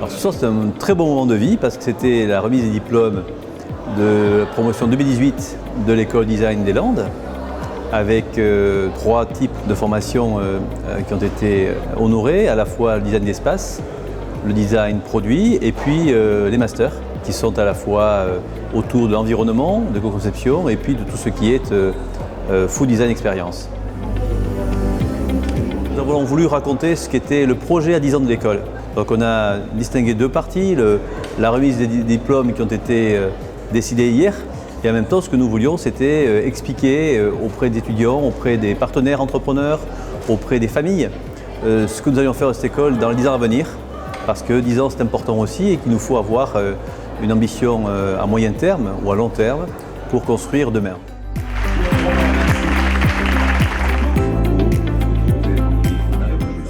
Alors ce soir c'est un très bon moment de vie parce que c'était la remise des diplômes de la promotion 2018 de l'école design des Landes avec 3 types de formations qui ont été honorées, à la fois le design d'espace, le design produit et puis les masters qui sont à la fois autour de l'environnement, de co-conception et puis de tout ce qui est food design expérience. Nous avons voulu raconter ce qu'était le projet à 10 ans de l'école. Donc on a distingué 2 parties, la remise des diplômes qui ont été décidés hier, et en même temps ce que nous voulions c'était expliquer auprès des étudiants, auprès des partenaires entrepreneurs, auprès des familles, ce que nous allions faire à cette école dans les 10 ans à venir, parce que 10 ans c'est important aussi et qu'il nous faut avoir une ambition à moyen terme ou à long terme pour construire demain.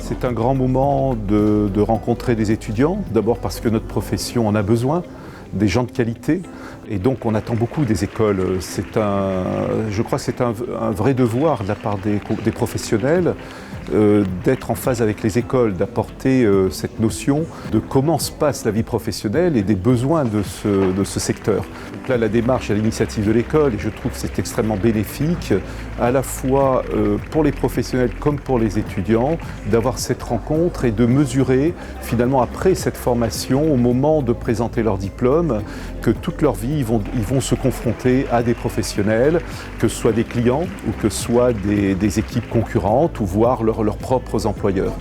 C'est un grand moment de rencontrer des étudiants, d'abord parce que notre profession en a besoin, des gens de qualité, et donc on attend beaucoup des écoles. Je crois que c'est un vrai devoir de la part des professionnels d'être en phase avec les écoles, d'apporter cette notion de comment se passe la vie professionnelle et des besoins de ce secteur. Donc là, la démarche à l'initiative de l'école, et je trouve que c'est extrêmement bénéfique, à la fois pour les professionnels comme pour les étudiants, d'avoir cette rencontre et de mesurer finalement après cette formation, au moment de présenter leur diplôme, que toute leur vie, ils vont se confronter à des professionnels, que ce soit des clients ou que ce soit des équipes concurrentes ou voire leurs propres employeurs.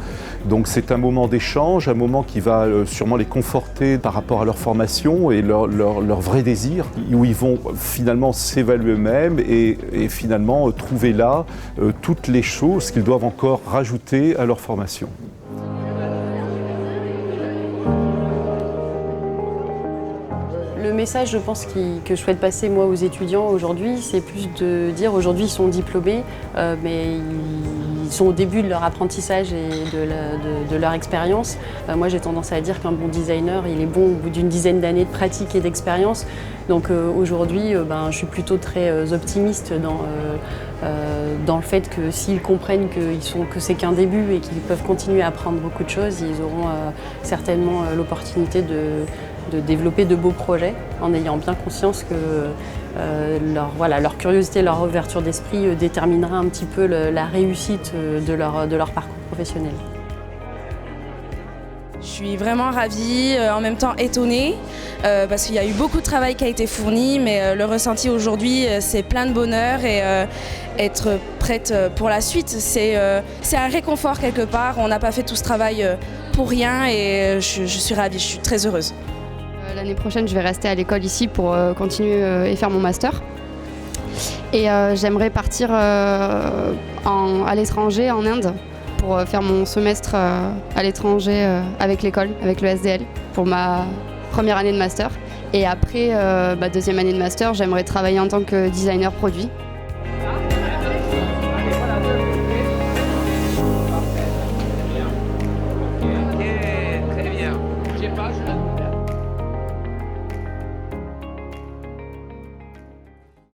Donc c'est un moment d'échange, un moment qui va sûrement les conforter par rapport à leur formation et leur vrai désir, où ils vont finalement s'évaluer eux-mêmes et finalement trouver là toutes les choses qu'ils doivent encore rajouter à leur formation. Le message, je pense, que je souhaite passer moi aux étudiants aujourd'hui, c'est plus de dire aujourd'hui ils sont diplômés, mais ils sont au début de leur apprentissage et de leur expérience. Moi j'ai tendance à dire qu'un bon designer, il est bon au bout d'une dizaine d'années de pratique et d'expérience. Donc aujourd'hui, je suis plutôt très optimiste dans le fait que s'ils comprennent que c'est qu'un début et qu'ils peuvent continuer à apprendre beaucoup de choses, ils auront certainement l'opportunité de développer de beaux projets en ayant bien conscience que leur curiosité, leur ouverture d'esprit déterminera un petit peu la réussite de leur parcours professionnel. Je suis vraiment ravie, en même temps étonnée, parce qu'il y a eu beaucoup de travail qui a été fourni, mais le ressenti aujourd'hui, c'est plein de bonheur et être prête pour la suite, c'est un réconfort quelque part. On n'a pas fait tout ce travail pour rien et je suis ravie, je suis très heureuse. L'année prochaine, je vais rester à l'école ici pour continuer et faire mon master. Et j'aimerais partir à l'étranger, en Inde, pour faire mon semestre à l'étranger avec l'école, avec le SDL, pour ma première année de master. Et après, deuxième année de master, j'aimerais travailler en tant que designer produit.